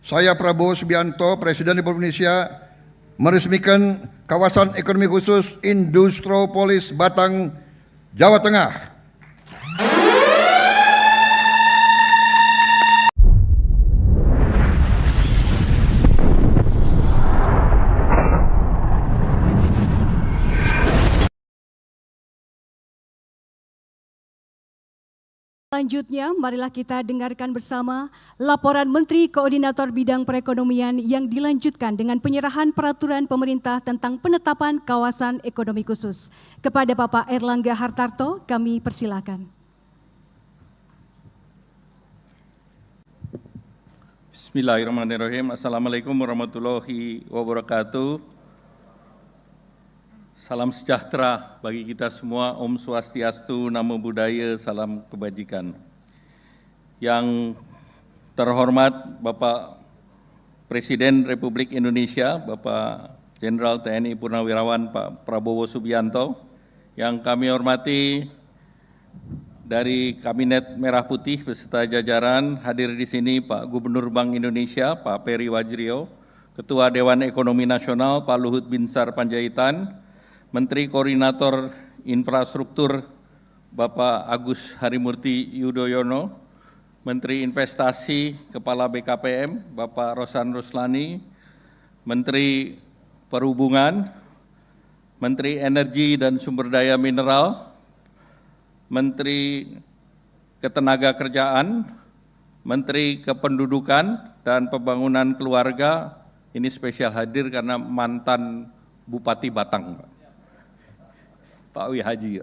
Saya Prabowo Subianto, Presiden Republik Indonesia, meresmikan kawasan ekonomi khusus Industropolis Batang, Jawa Tengah. Selanjutnya, marilah kita dengarkan bersama laporan Menteri Koordinator Bidang Perekonomian yang dilanjutkan dengan penyerahan peraturan pemerintah tentang penetapan kawasan ekonomi khusus. Kepada Bapak Erlangga Hartarto, kami persilakan. Bismillahirrahmanirrahim. Assalamualaikum warahmatullahi wabarakatuh. Salam sejahtera bagi kita semua. Om Swastiastu, Namo Buddhaya, salam kebajikan. Yang terhormat Bapak Presiden Republik Indonesia, Bapak Jenderal TNI Purnawirawan Pak Prabowo Subianto, yang kami hormati dari Kabinet Merah Putih beserta jajaran, hadir di sini Pak Gubernur Bank Indonesia, Pak Peri Wajrio, Ketua Dewan Ekonomi Nasional, Pak Luhut Binsar Panjaitan, Menteri Koordinator Infrastruktur Bapak Agus Harimurti Yudhoyono, Menteri Investasi Kepala BKPM Bapak Rosan Ruslani, Menteri Perhubungan, Menteri Energi dan Sumber Daya Mineral, Menteri Ketenagakerjaan, Menteri Kependudukan dan Pembangunan Keluarga. Ini spesial hadir karena mantan Bupati Batang, Pak Wi Haji.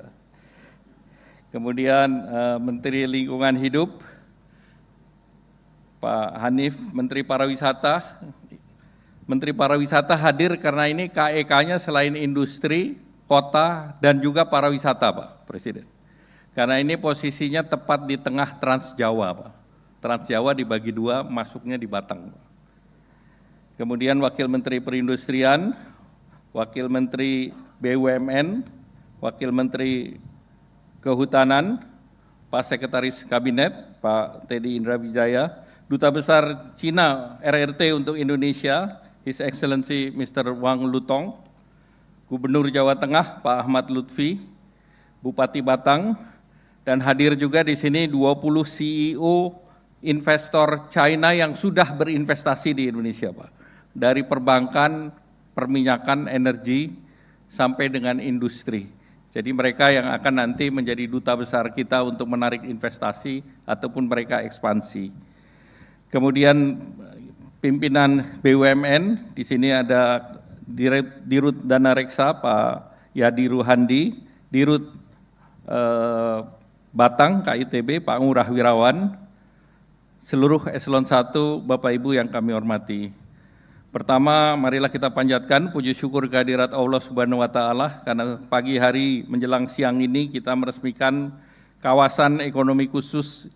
Kemudian Menteri Lingkungan Hidup, Pak Hanif, Menteri Pariwisata. Menteri Pariwisata hadir karena ini KEK-nya selain industri, kota, dan juga pariwisata, Pak Presiden. Karena ini posisinya tepat di tengah Trans Jawa, Pak. Trans Jawa dibagi dua, masuknya di Batang, Pak. Kemudian Wakil Menteri Perindustrian, Wakil Menteri BUMN, Wakil Menteri Kehutanan, Pak Sekretaris Kabinet, Pak Teddy Indra Wijaya, Duta Besar Cina RRT untuk Indonesia, His Excellency Mr. Wang Lutong, Gubernur Jawa Tengah, Pak Ahmad Lutfi, Bupati Batang, dan hadir juga di sini 20 CEO investor China yang sudah berinvestasi di Indonesia, Pak. Dari perbankan, perminyakan, energi, sampai dengan industri. Jadi mereka yang akan nanti menjadi duta besar kita untuk menarik investasi ataupun mereka ekspansi. Kemudian pimpinan BUMN, di sini ada Dirut Dana Reksa, Pak Yadi Ruhandi, Dirut Batang, KITB, Pak Ngurah Wirawan, seluruh eselon 1, Bapak Ibu yang kami hormati. Pertama, marilah kita panjatkan puji syukur kehadirat Allah Subhanahu wa Ta'ala, karena pagi hari menjelang siang ini kita meresmikan kawasan ekonomi khusus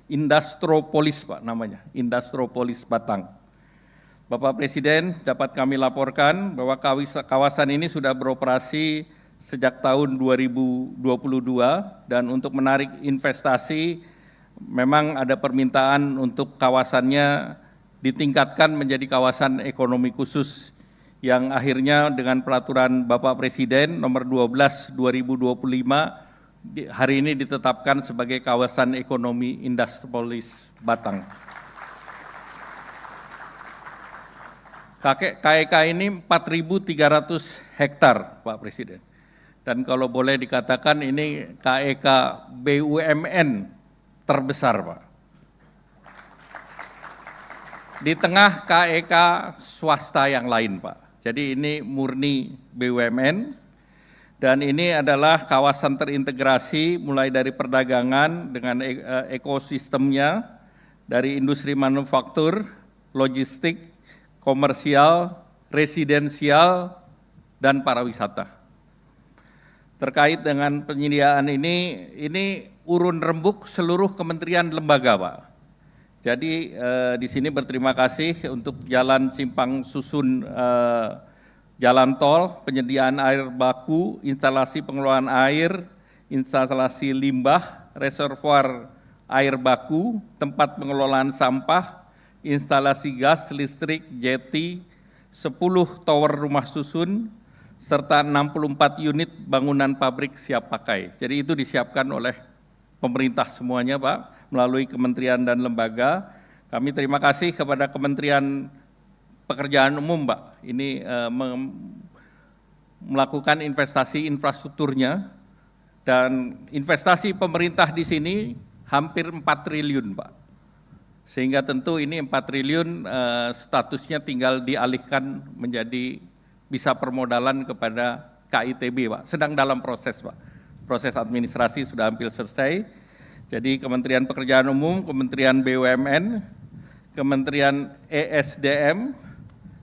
Industropolis, Pak, namanya, Industropolis Batang. Bapak Presiden, dapat kami laporkan bahwa kawasan ini sudah beroperasi sejak tahun 2022, dan untuk menarik investasi memang ada permintaan untuk kawasannya ditingkatkan menjadi kawasan ekonomi khusus yang akhirnya dengan peraturan Bapak Presiden nomor 12 2025 hari ini ditetapkan sebagai kawasan ekonomi Industropolis Batang. KEK ini 4.300 hektar, Pak Presiden. Dan kalau boleh dikatakan ini KEK BUMN terbesar, Pak. Di tengah KEK swasta yang lain, Pak. Jadi ini murni BUMN, dan ini adalah kawasan terintegrasi mulai dari perdagangan dengan ekosistemnya, dari industri manufaktur, logistik, komersial, residensial, dan pariwisata. Terkait dengan penyediaan ini urun rembuk seluruh kementerian lembaga, Pak. Jadi di sini berterima kasih untuk jalan simpang susun jalan tol, penyediaan air baku, instalasi pengelolaan air, instalasi limbah, reservoir air baku, tempat pengelolaan sampah, instalasi gas, listrik, jeti, 10 tower rumah susun, serta 64 unit bangunan pabrik siap pakai. Jadi itu disiapkan oleh pemerintah semuanya, Pak, melalui kementerian dan lembaga. Kami terima kasih kepada Kementerian Pekerjaan Umum, Pak. Ini melakukan investasi infrastrukturnya, dan investasi pemerintah di sini hampir 4 triliun, Pak. Sehingga tentu ini 4 triliun statusnya tinggal dialihkan menjadi bisa permodalan kepada KITB, Pak. Sedang dalam proses, Pak. Proses administrasi sudah hampir selesai. Jadi Kementerian Pekerjaan Umum, Kementerian BUMN, Kementerian ESDM,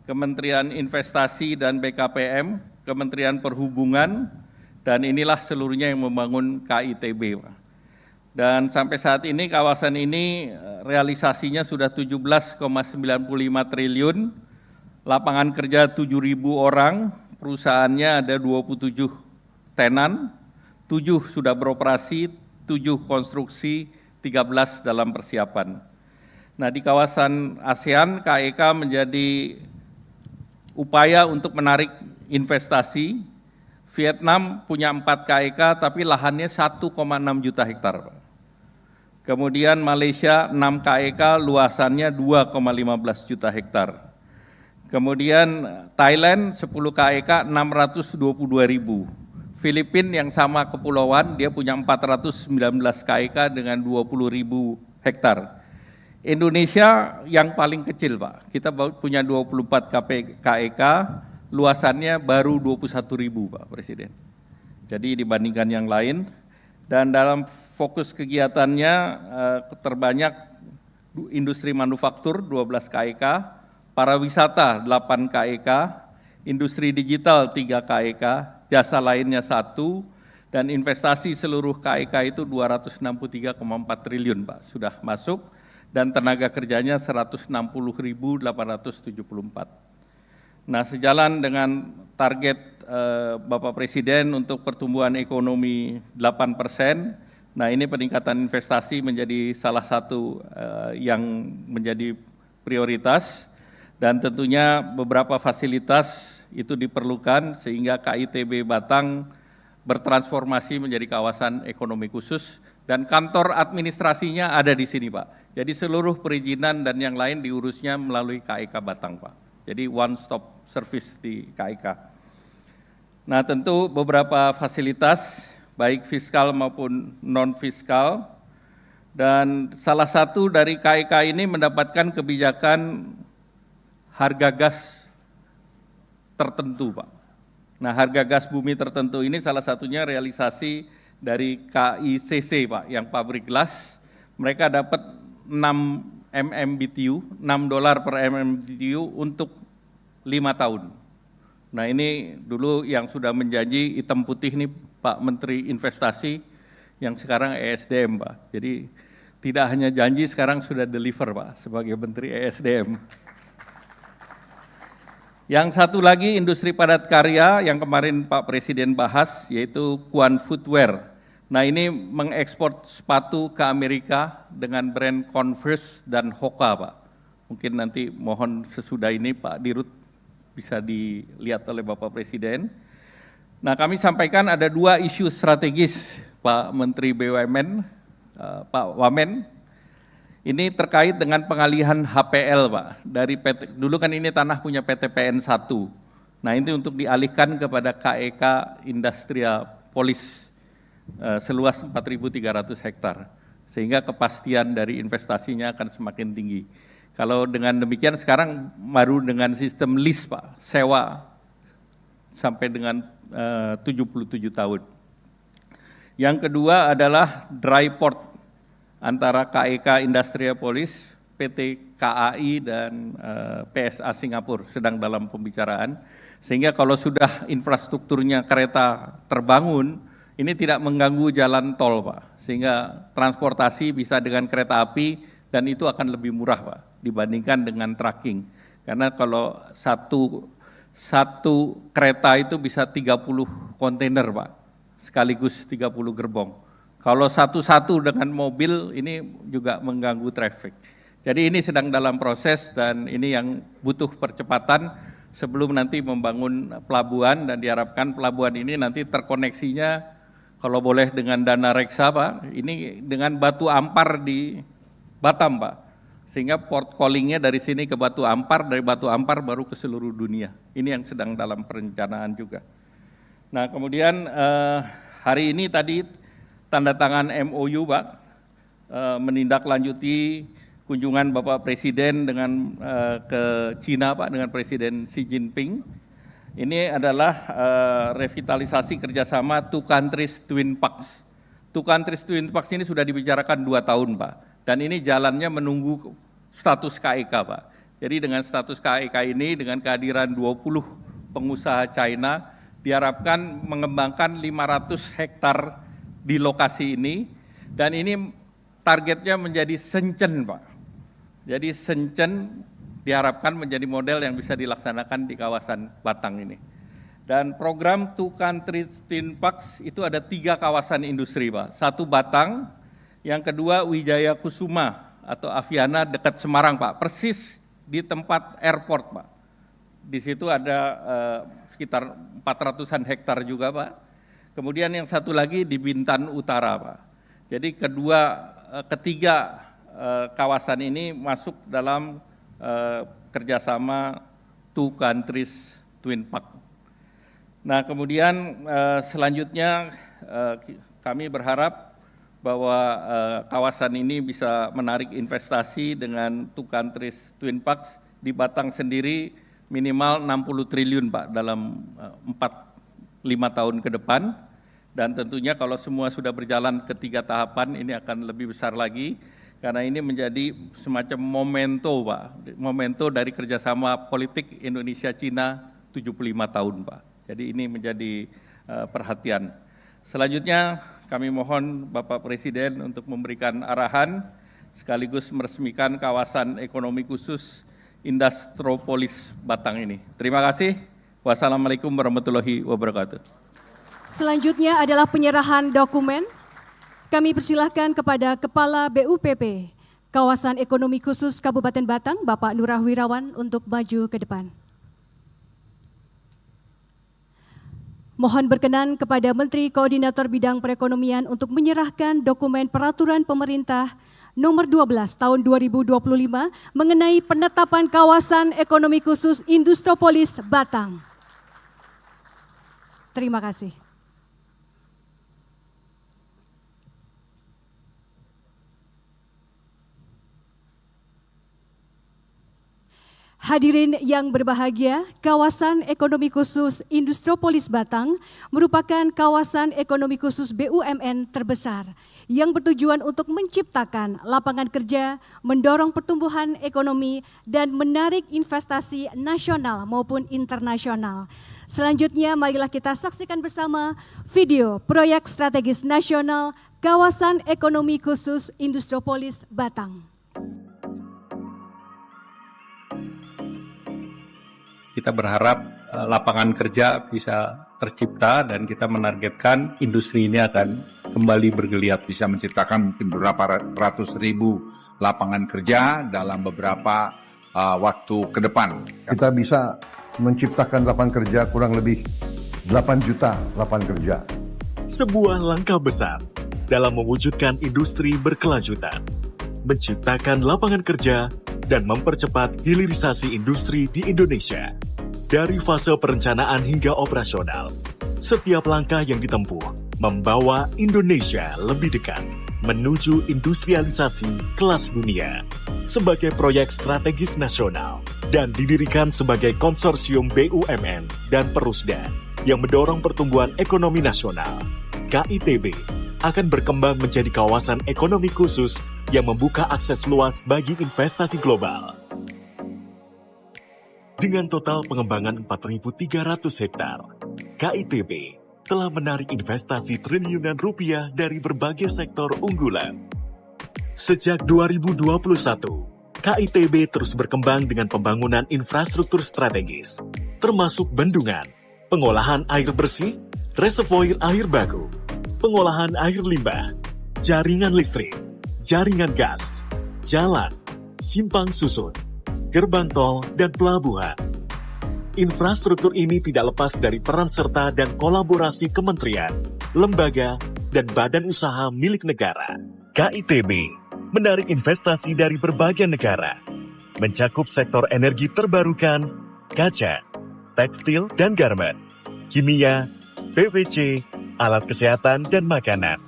Kementerian Investasi dan BKPM, Kementerian Perhubungan, dan inilah seluruhnya yang membangun KITB, Pak. Dan sampai saat ini kawasan ini realisasinya sudah 17,95 triliun, lapangan kerja 7.000 orang, perusahaannya ada 27 tenan, 7 sudah beroperasi, 7 konstruksi, 13 dalam persiapan. Nah, di kawasan ASEAN, KEK menjadi upaya untuk menarik investasi. Vietnam punya 4 KEK, tapi lahannya 1,6 juta hektar, Pak. Kemudian Malaysia 6 KEK, luasannya 2,15 juta hektar. Kemudian Thailand 10 KEK, 622.000. Filipina yang sama kepulauan, dia punya 419 KEK dengan 20.000 hektar. Indonesia yang paling kecil, Pak. Kita punya 24 KEK, luasannya baru 21.000, Pak Presiden. Jadi dibandingkan yang lain, dan dalam fokus kegiatannya terbanyak industri manufaktur 12 KEK, pariwisata 8 KEK, industri digital 3 KEK, jasa lainnya 1, dan investasi seluruh KEK itu 263,4 triliun, Pak, sudah masuk, dan tenaga kerjanya 160.874. Nah, sejalan dengan target Bapak Presiden untuk pertumbuhan ekonomi 8%, nah ini peningkatan investasi menjadi salah satu yang menjadi prioritas, dan tentunya beberapa fasilitas itu diperlukan sehingga KITB Batang bertransformasi menjadi kawasan ekonomi khusus, dan kantor administrasinya ada di sini, Pak. Jadi seluruh perizinan dan yang lain diurusnya melalui KEK Batang, Pak. Jadi one stop service di KEK. Nah, tentu beberapa fasilitas baik fiskal maupun non-fiskal, dan salah satu dari KEK ini mendapatkan kebijakan harga gas tertentu, Pak. Nah, harga gas bumi tertentu ini salah satunya realisasi dari KICC, Pak, yang pabrik gelas. Mereka dapat 6 MMBTU, $6 per MMBTU untuk 5 tahun. Nah, ini dulu yang sudah menjanji hitam putih nih Pak Menteri Investasi, yang sekarang ESDM, Pak. Jadi tidak hanya janji, sekarang sudah deliver, Pak, sebagai Menteri ESDM. Yang satu lagi industri padat karya yang kemarin Pak Presiden bahas, yaitu Kuan Footwear. Nah, ini mengekspor sepatu ke Amerika dengan brand Converse dan Hoka, Pak. Mungkin nanti mohon sesudah ini Pak Dirut bisa dilihat oleh Bapak Presiden. Nah, kami sampaikan ada 2 isu strategis Pak Menteri BUMN, Pak Wamen. Ini terkait dengan pengalihan HPL, Pak. Dari PT, dulu kan ini tanah punya PTPN 1. Nah, ini untuk dialihkan kepada KEK Industrial Polis seluas 4.300 hektar. Sehingga kepastian dari investasinya akan semakin tinggi. Kalau dengan demikian sekarang baru dengan sistem lease, Pak, sewa sampai dengan 77 tahun. Yang kedua adalah dry port antara KEK Industrial Police, PT KAI, dan PSA Singapura sedang dalam pembicaraan. Sehingga kalau sudah infrastrukturnya kereta terbangun, ini tidak mengganggu jalan tol, Pak. Sehingga transportasi bisa dengan kereta api, dan itu akan lebih murah, Pak, dibandingkan dengan trucking. Karena kalau satu kereta itu bisa 30 kontainer, Pak, sekaligus 30 gerbong. Kalau satu-satu dengan mobil ini juga mengganggu traffic. Jadi ini sedang dalam proses dan ini yang butuh percepatan sebelum nanti membangun pelabuhan, dan diharapkan pelabuhan ini nanti terkoneksinya kalau boleh dengan dana reksa Pak, ini dengan Batu Ampar di Batam Pak. Sehingga port callingnya dari sini ke Batu Ampar, dari Batu Ampar baru ke seluruh dunia. Ini yang sedang dalam perencanaan juga. Nah kemudian hari ini tadi tanda tangan MOU Pak, menindaklanjuti kunjungan Bapak Presiden dengan ke Cina Pak, dengan Presiden Xi Jinping. Ini adalah revitalisasi kerjasama Two Countries Twin Pact. Two Countries Twin Pact ini sudah dibicarakan 2 tahun Pak, dan ini jalannya menunggu status KEK Pak. Jadi dengan status KEK ini, dengan kehadiran 20 pengusaha China, diharapkan mengembangkan 500 hektar di lokasi ini, dan ini targetnya menjadi Shenzhen Pak. Jadi Shenzhen diharapkan menjadi model yang bisa dilaksanakan di kawasan Batang ini. Dan program Two Countries Twin Pact itu ada 3 kawasan industri Pak. 1 Batang, yang kedua Wijaya Kusuma atau Aviana dekat Semarang Pak, persis di tempat airport Pak. Di situ ada sekitar 400-an hektar juga Pak. Kemudian yang satu lagi di Bintan Utara Pak. Jadi ketiga kawasan ini masuk dalam kerjasama Two Countries Twin Pact. Nah kemudian selanjutnya kami berharap bahwa kawasan ini bisa menarik investasi dengan Two Countries Twin Pact. Di Batang sendiri minimal 60 triliun Pak dalam 4-5 tahun ke depan, dan tentunya kalau semua sudah berjalan ke 3 tahapan ini akan lebih besar lagi, karena ini menjadi semacam memento Pak, memento dari kerjasama politik Indonesia-Cina 75 tahun Pak. Jadi ini menjadi perhatian. Selanjutnya kami mohon Bapak Presiden untuk memberikan arahan sekaligus meresmikan kawasan ekonomi khusus Industropolis Batang ini. Terima kasih. Wassalamualaikum warahmatullahi wabarakatuh. Selanjutnya adalah penyerahan dokumen. Kami persilahkan kepada Kepala BUPP Kawasan Ekonomi Khusus Kabupaten Batang, Bapak Nurah Wirawan, untuk maju ke depan. Mohon berkenan kepada Menteri Koordinator Bidang Perekonomian untuk menyerahkan dokumen Peraturan Pemerintah Nomor 12 Tahun 2025 mengenai penetapan Kawasan Ekonomi Khusus Industropolis Batang. Terima kasih. Hadirin yang berbahagia, kawasan ekonomi khusus Industropolis Batang merupakan kawasan ekonomi khusus BUMN terbesar yang bertujuan untuk menciptakan lapangan kerja, mendorong pertumbuhan ekonomi, dan menarik investasi nasional maupun internasional. Selanjutnya marilah kita saksikan bersama video proyek strategis nasional Kawasan Ekonomi Khusus Industropolis Batang. Kita berharap lapangan kerja bisa tercipta dan kita menargetkan industri ini akan kembali bergeliat. Bisa menciptakan mungkin berapa ratus ribu lapangan kerja dalam beberapa waktu ke depan. Kita bisa menciptakan lapangan kerja kurang lebih 8 juta lapangan kerja. Sebuah langkah besar dalam mewujudkan industri berkelanjutan, menciptakan lapangan kerja, dan mempercepat hilirisasi industri di Indonesia. Dari fase perencanaan hingga operasional, setiap langkah yang ditempuh membawa Indonesia lebih dekat menuju industrialisasi kelas dunia. Sebagai proyek strategis nasional dan didirikan sebagai konsorsium BUMN dan Perusda yang mendorong pertumbuhan ekonomi nasional, KITB akan berkembang menjadi kawasan ekonomi khusus yang membuka akses luas bagi investasi global. Dengan total pengembangan 4.300 hektar, KITB telah menarik investasi triliunan rupiah dari berbagai sektor unggulan. Sejak 2021, KITB terus berkembang dengan pembangunan infrastruktur strategis, termasuk bendungan, pengolahan air bersih, reservoir air baku, pengolahan air limbah, jaringan listrik, jaringan gas, jalan, simpang susun, gerbang tol, dan pelabuhan. Infrastruktur ini tidak lepas dari peran serta dan kolaborasi kementerian, lembaga, dan badan usaha milik negara. KITB menarik investasi dari berbagai negara, mencakup sektor energi terbarukan, kaca, tekstil dan garment, kimia, PVC, alat kesehatan dan makanan.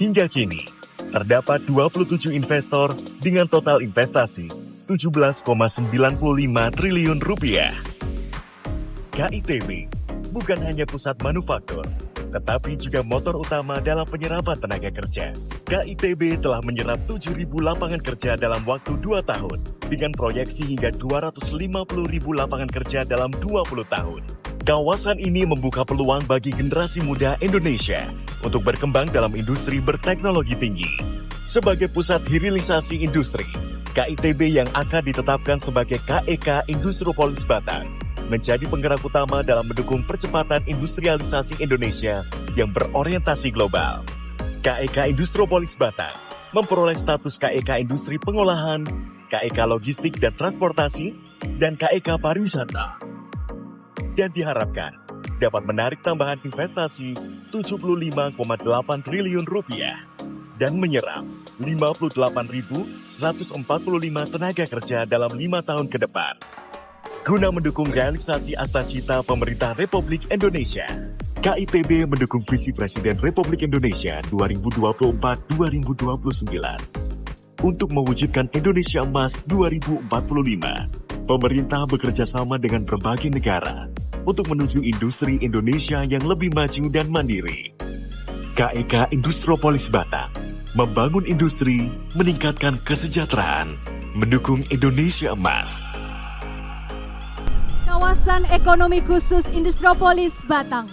Hingga kini, terdapat 27 investor dengan total investasi 17,95 triliun rupiah. KITB bukan hanya pusat manufaktur, tetapi juga motor utama dalam penyerapan tenaga kerja. KITB telah menyerap 7.000 lapangan kerja dalam waktu 2 tahun, dengan proyeksi hingga 250.000 lapangan kerja dalam 20 tahun. Kawasan ini membuka peluang bagi generasi muda Indonesia untuk berkembang dalam industri berteknologi tinggi. Sebagai pusat hilirisasi industri, KITB yang akan ditetapkan sebagai KEK Industriopolis Batang menjadi penggerak utama dalam mendukung percepatan industrialisasi Indonesia yang berorientasi global. KEK Industriopolis Batang memperoleh status KEK Industri Pengolahan, KEK Logistik dan Transportasi, dan KEK Pariwisata. Dan diharapkan dapat menarik tambahan investasi 75,8 triliun rupiah dan menyerap 58.145 tenaga kerja dalam 5 tahun ke depan. Guna mendukung realisasi Astacita Pemerintah Republik Indonesia, KITB mendukung visi Presiden Republik Indonesia 2024-2029. Untuk mewujudkan Indonesia Emas 2045, pemerintah bekerja sama dengan berbagai negara untuk menuju industri Indonesia yang lebih maju dan mandiri. KEK Industriopolis Batang membangun industri, meningkatkan kesejahteraan, mendukung Indonesia Emas. Kawasan Ekonomi Khusus Industriopolis Batang.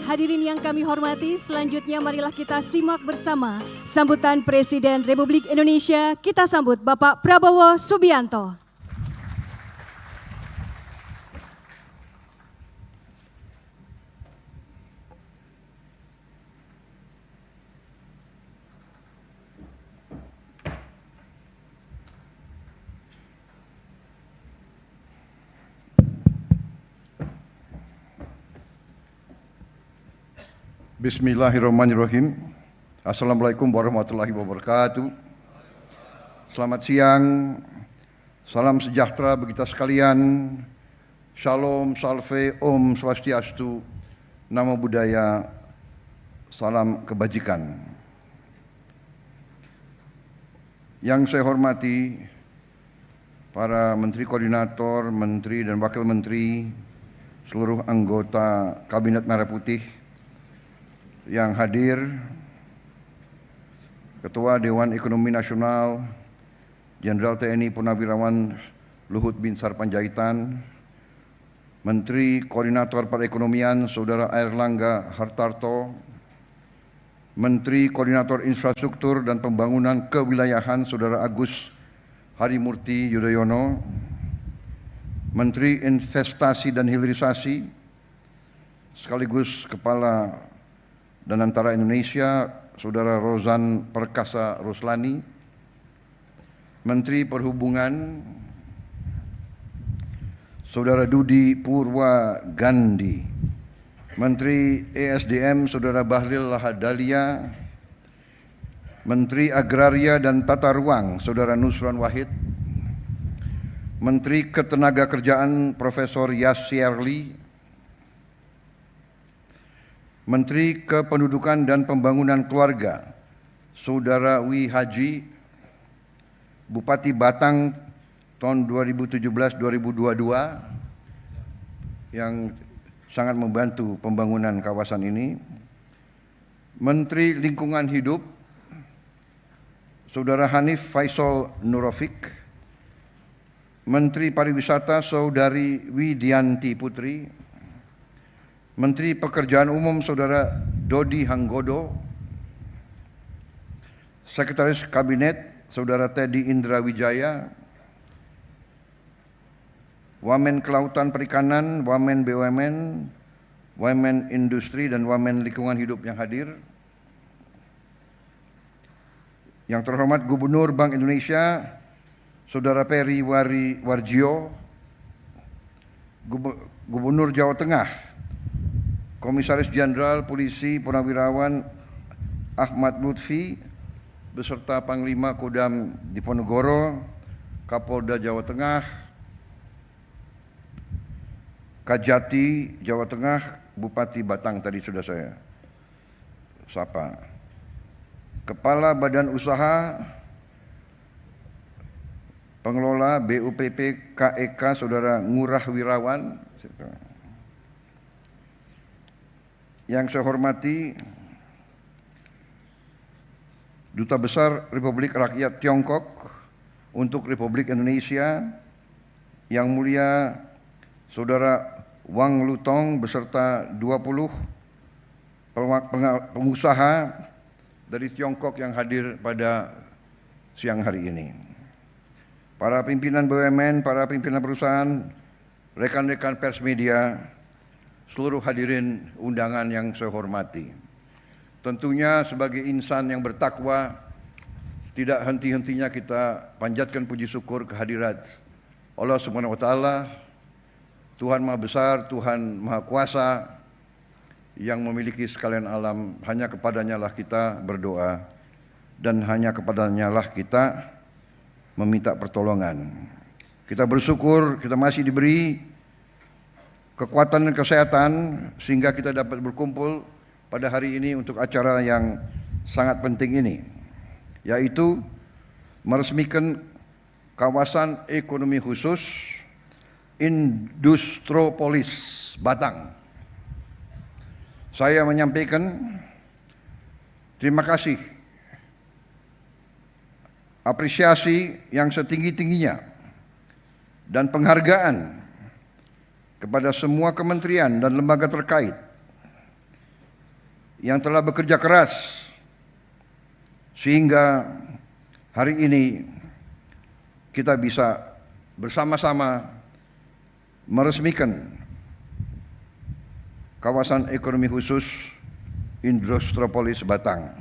Hadirin yang kami hormati, selanjutnya marilah kita simak bersama sambutan Presiden Republik Indonesia. Kita sambut Bapak Prabowo Subianto. Bismillahirrahmanirrahim. Assalamualaikum warahmatullahi wabarakatuh. Selamat siang, salam sejahtera bagi kita sekalian. Shalom, salve, om swastiastu, namo buddhaya, salam kebajikan. Yang saya hormati para menteri koordinator, menteri dan wakil menteri, seluruh anggota Kabinet Merah Putih yang hadir, Ketua Dewan Ekonomi Nasional, Jenderal TNI Purnawirawan Luhut Binsar Panjaitan, Menteri Koordinator Perekonomian Saudara Airlangga Hartarto, Menteri Koordinator Infrastruktur dan Pembangunan Kewilayahan Saudara Agus Harimurti Yudhoyono, Menteri Investasi dan Hilirisasi sekaligus Kepala dan Antara Indonesia, Saudara Rozan Perkasa Roslani, Menteri Perhubungan, Saudara Dudi Purwa Gandhi, Menteri ESDM, Saudara Bahlil Lahadalia, Menteri Agraria dan Tata Ruang, Saudara Nusron Wahid, Menteri Ketenagakerjaan, Profesor Yasirli, Menteri Kependudukan dan Pembangunan Keluarga, Saudara Wi Haji, Bupati Batang tahun 2017-2022 yang sangat membantu pembangunan kawasan ini. Menteri Lingkungan Hidup, Saudara Hanif Faisal Nurofik, Menteri Pariwisata Saudari Widianti Putri, Menteri Pekerjaan Umum Saudara Dodi Hanggodo, Sekretaris Kabinet Saudara Teddy Indra Wijaya, Wamen Kelautan Perikanan, Wamen BUMN, Wamen Industri dan Wamen Lingkungan Hidup yang hadir, Yang terhormat Gubernur Bank Indonesia, Saudara Peri Warjio, Gubernur Jawa Tengah, Komisaris Jenderal Polisi Purnawirawan Ahmad Lutfi, beserta Panglima Kodam Diponegoro, Kapolda Jawa Tengah, Kajati Jawa Tengah, Bupati Batang tadi sudah saya sapa. Kepala Badan Usaha Pengelola BUPP KEK Saudara Ngurah Wirawan. Yang saya hormati Duta Besar Republik Rakyat Tiongkok untuk Republik Indonesia, Yang Mulia Saudara Wang Lutong beserta 20 pengusaha dari Tiongkok yang hadir pada siang hari ini. Para pimpinan BUMN, para pimpinan perusahaan, rekan-rekan pers media, seluruh hadirin undangan yang saya hormati. Tentunya sebagai insan yang bertakwa, tidak henti-hentinya kita panjatkan puji syukur kehadirat Allah Subhanahu wa taala, Tuhan Maha Besar, Tuhan Maha Kuasa yang memiliki sekalian alam. Hanya kepadanya lah kita berdoa dan hanya kepadanya lah kita meminta pertolongan. Kita bersyukur kita masih diberi kekuatan dan kesehatan sehingga kita dapat berkumpul pada hari ini untuk acara yang sangat penting ini, yaitu meresmikan kawasan ekonomi khusus Industropolis Batang. Saya menyampaikan terima kasih, apresiasi yang setinggi-tingginya dan penghargaan kepada semua kementerian dan lembaga terkait yang telah bekerja keras sehingga hari ini kita bisa bersama-sama meresmikan kawasan ekonomi khusus Industropolis Batang.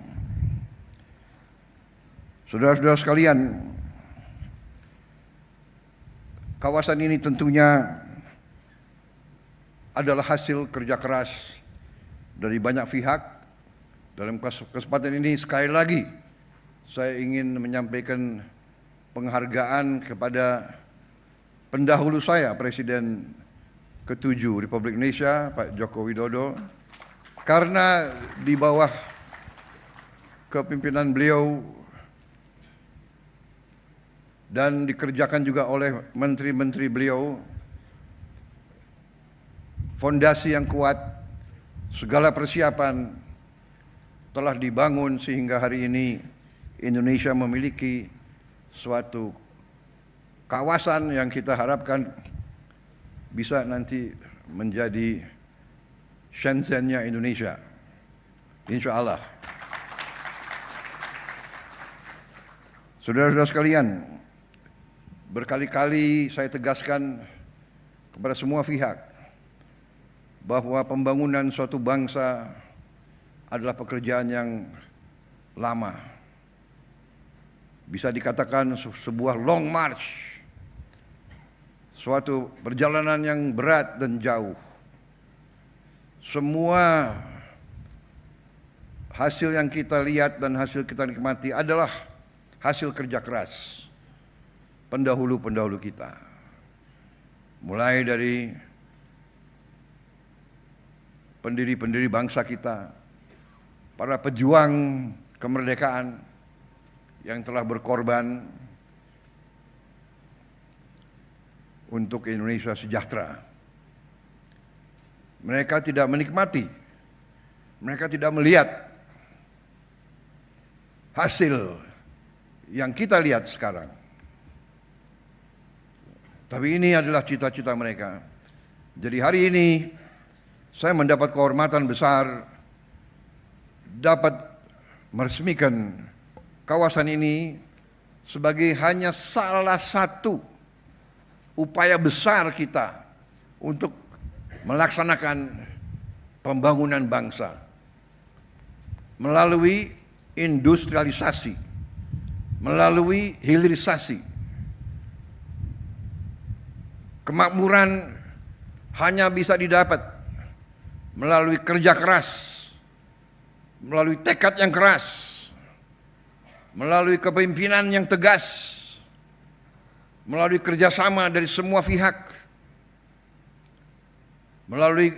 Saudara-saudara sekalian, kawasan ini tentunya adalah hasil kerja keras dari banyak pihak. Dalam kesempatan ini sekali lagi saya ingin menyampaikan penghargaan kepada pendahulu saya, Presiden ke-7 Republik Indonesia, Pak Joko Widodo, karena di bawah kepimpinan beliau dan dikerjakan juga oleh menteri-menteri beliau, fondasi yang kuat, segala persiapan telah dibangun sehingga hari ini Indonesia memiliki suatu kawasan yang kita harapkan bisa nanti menjadi Shenzhen-nya Indonesia, insya Allah. Saudara-saudara sekalian, berkali-kali saya tegaskan kepada semua pihak bahwa pembangunan suatu bangsa adalah pekerjaan yang lama. Bisa dikatakan sebuah long march, suatu perjalanan yang berat dan jauh. Semua hasil yang kita lihat dan hasil kita nikmati adalah hasil kerja keras pendahulu-pendahulu kita. Mulai dari pendiri-pendiri bangsa kita, para pejuang kemerdekaan yang telah berkorban untuk Indonesia sejahtera. Mereka tidak menikmati, mereka tidak melihat hasil yang kita lihat sekarang. Tapi ini adalah cita-cita mereka. Jadi hari ini saya mendapat kehormatan besar dapat meresmikan kawasan ini sebagai hanya salah satu upaya besar kita untuk melaksanakan pembangunan bangsa melalui industrialisasi melalui hilirisasi. Kemakmuran hanya bisa didapat melalui kerja keras, melalui tekad yang keras, melalui kepemimpinan yang tegas, melalui kerjasama dari semua pihak, melalui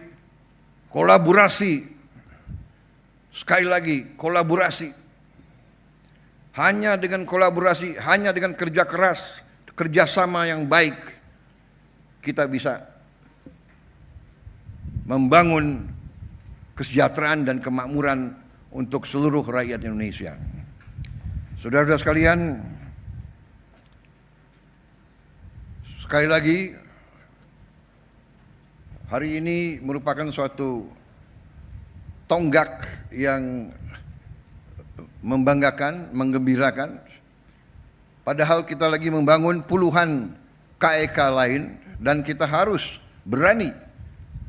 kolaborasi. Sekali lagi, kolaborasi. Hanya dengan kolaborasi, hanya dengan kerja keras, kerjasama yang baik, kita bisa membangun kesejahteraan dan kemakmuran untuk seluruh rakyat Indonesia. Saudara-saudara sekalian, sekali lagi, hari ini merupakan suatu tonggak yang membanggakan, menggembirakan. Padahal kita lagi membangun puluhan KEK lain dan kita harus berani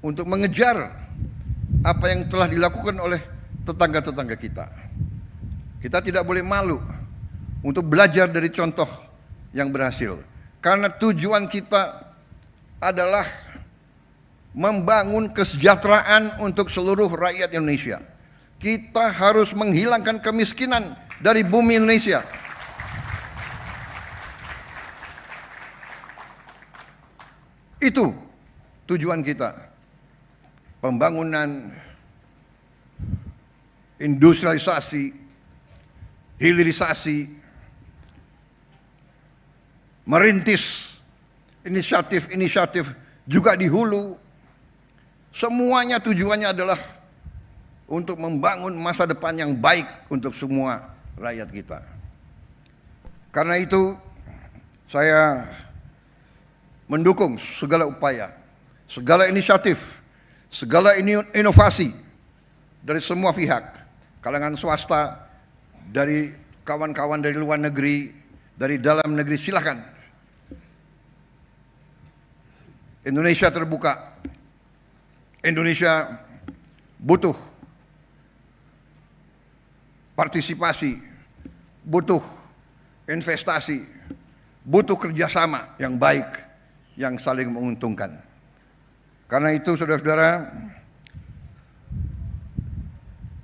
untuk mengejar apa yang telah dilakukan oleh tetangga-tetangga kita. Kita tidak boleh malu untuk belajar dari contoh yang berhasil. Karena tujuan kita adalah membangun kesejahteraan untuk seluruh rakyat Indonesia. Kita harus menghilangkan kemiskinan dari bumi Indonesia. Itu tujuan kita. Pembangunan, industrialisasi, hilirisasi, merintis inisiatif-inisiatif juga di hulu. Semuanya tujuannya adalah untuk membangun masa depan yang baik untuk semua rakyat kita. Karena itu saya mendukung segala upaya, segala inisiatif, segala inovasi dari semua pihak, kalangan swasta, dari kawan-kawan dari luar negeri, dari dalam negeri, silakan. Indonesia terbuka. Indonesia butuh partisipasi, butuh investasi, butuh kerjasama yang baik, yang saling menguntungkan. Karena itu saudara-saudara,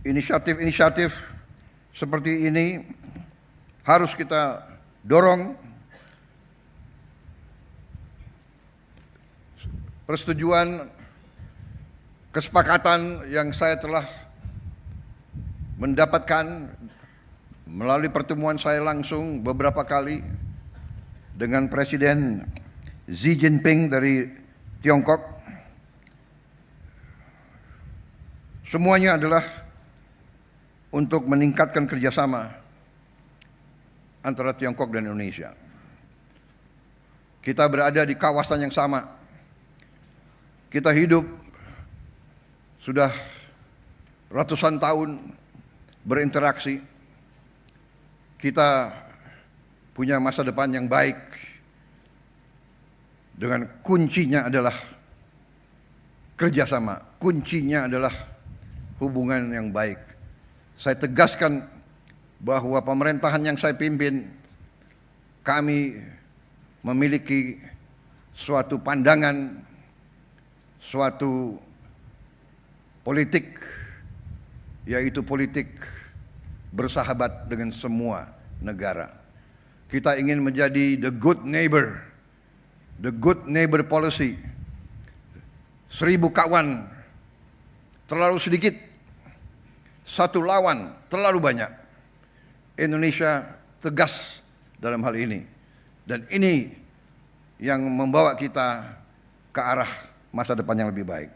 inisiatif-inisiatif seperti ini harus kita dorong. Persetujuan, kesepakatan yang saya telah mendapatkan melalui pertemuan saya langsung beberapa kali dengan Presiden Xi Jinping dari Tiongkok, semuanya adalah untuk meningkatkan kerjasama antara Tiongkok dan Indonesia. Kita berada di kawasan yang sama. Kita hidup sudah ratusan tahun berinteraksi. Kita punya masa depan yang baik. Dengan kuncinya adalah kerjasama. Kuncinya adalah hubungan yang baik. Saya tegaskan bahwa pemerintahan yang saya pimpin, kami memiliki suatu pandangan, suatu politik, yaitu politik bersahabat dengan semua negara. Kita ingin menjadi the good neighbor policy. 1000 kawan terlalu sedikit, 1 lawan terlalu banyak. Indonesia tegas dalam hal ini, dan ini yang membawa kita ke arah masa depan yang lebih baik.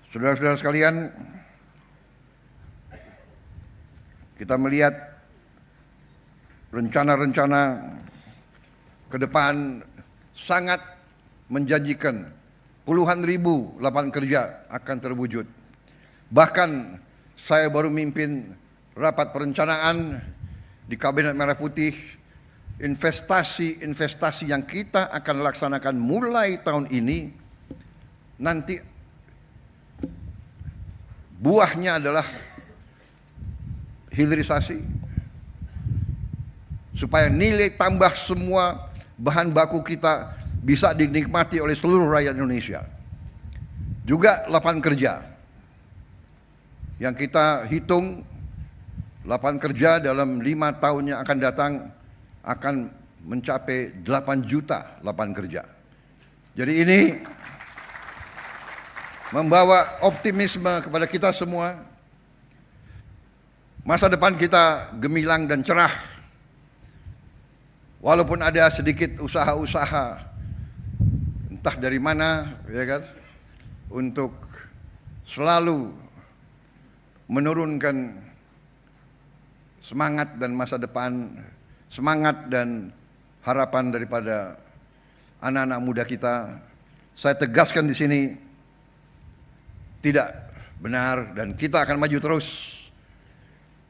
Saudara-saudara sekalian, kita melihat rencana-rencana ke depan sangat menjanjikan. Puluhan ribu lapangan kerja akan terwujud. Bahkan saya baru mimpin rapat perencanaan di Kabinet Merah Putih, investasi-investasi yang kita akan laksanakan mulai tahun ini, nanti buahnya adalah hilirisasi, supaya nilai tambah semua bahan baku kita bisa dinikmati oleh seluruh rakyat Indonesia. Juga lapangan kerja yang kita hitung, lapangan kerja dalam 5 tahun yang akan datang akan mencapai 8 juta lapangan kerja. Jadi ini membawa optimisme kepada kita semua. Masa depan kita gemilang dan cerah. Walaupun ada sedikit usaha-usaha entah dari mana, ya kan, untuk selalu menurunkan semangat dan masa depan, semangat dan harapan daripada anak-anak muda kita. Saya tegaskan di sini, tidak benar, dan kita akan maju terus.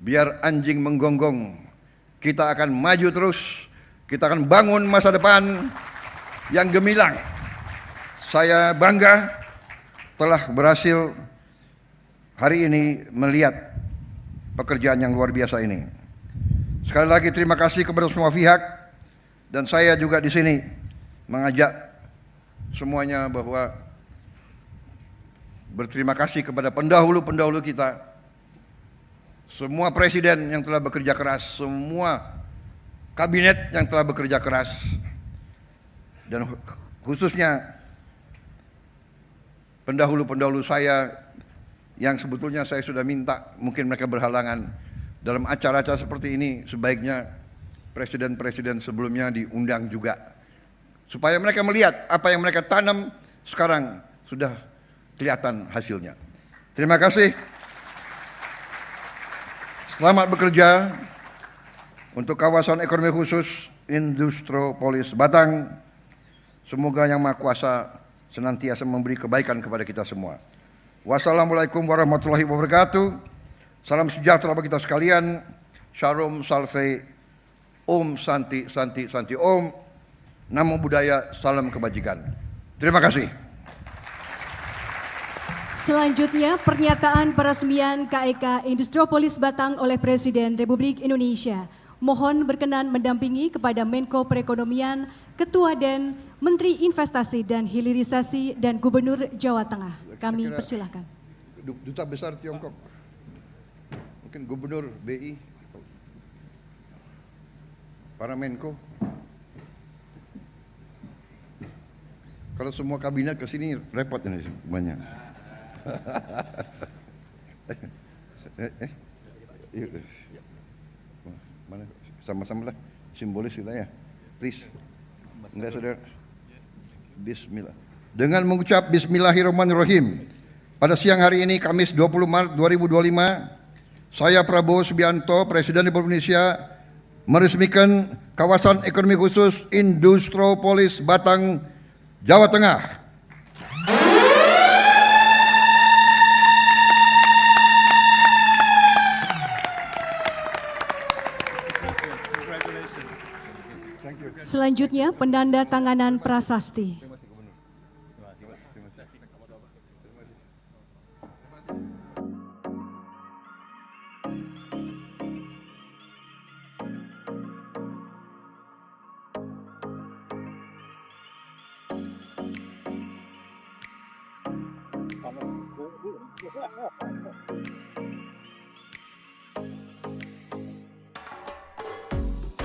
Biar anjing menggonggong, kita akan maju terus. Kita akan bangun masa depan yang gemilang. Saya bangga telah berhasil hari ini melihat pekerjaan yang luar biasa ini. Sekali lagi terima kasih kepada semua pihak, dan saya juga di sini mengajak semuanya bahwa berterima kasih kepada pendahulu-pendahulu kita, semua presiden yang telah bekerja keras, semua kabinet yang telah bekerja keras, dan khususnya pendahulu-pendahulu saya yang sebetulnya saya sudah minta, mungkin mereka berhalangan. Dalam acara-acara seperti ini sebaiknya presiden-presiden sebelumnya diundang juga, supaya mereka melihat apa yang mereka tanam sekarang sudah kelihatan hasilnya. Terima kasih. Selamat bekerja untuk kawasan ekonomi khusus Industropolis Batang. Semoga Yang Maha Kuasa senantiasa memberi kebaikan kepada kita semua. Wassalamualaikum warahmatullahi wabarakatuh. Salam sejahtera bagi kita sekalian. Shalom Salve, Om Santi Santi Santi Om. Namo Buddhaya, salam kebajikan. Terima kasih. Selanjutnya, pernyataan peresmian KEK Industropolis Batang oleh Presiden Republik Indonesia. Mohon berkenan mendampingi kepada Menko Perekonomian, Ketua DEN, Menteri Investasi dan Hilirisasi, dan Gubernur Jawa Tengah. Kami persilahkan. Duta Besar Tiongkok, mungkin Gubernur BI, para Menko. Kalau semua kabinet ke sini repot ini semuanya. Mana sama-sama lah, simbolis kita ya, please. Enggak saudara. Bismillah. Dengan mengucap Bismillahirrahmanirrahim, pada siang hari ini Kamis 20 Maret 2025, saya Prabowo Subianto, Presiden Republik Indonesia, meresmikan kawasan ekonomi khusus Industropolis Batang, Jawa Tengah. Selanjutnya, penandatanganan prasasti.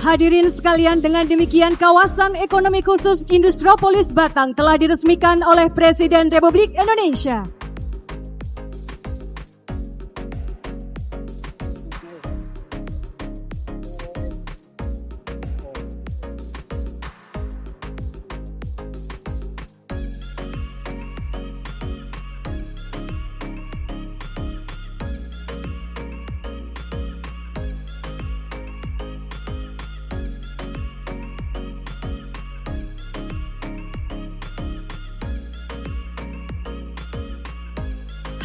Hadirin sekalian, dengan demikian kawasan ekonomi khusus Industropolis Batang telah diresmikan oleh Presiden Republik Indonesia.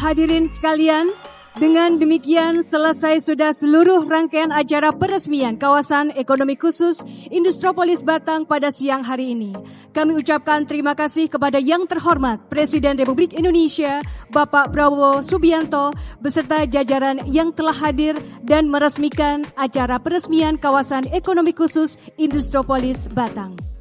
Hadirin sekalian, Dengan demikian selesai sudah seluruh rangkaian acara peresmian kawasan ekonomi khusus Industropolis Batang pada siang hari ini. Kami ucapkan terima kasih kepada yang terhormat Presiden Republik Indonesia Bapak Prabowo Subianto beserta jajaran yang telah hadir dan meresmikan acara peresmian kawasan ekonomi khusus Industropolis Batang.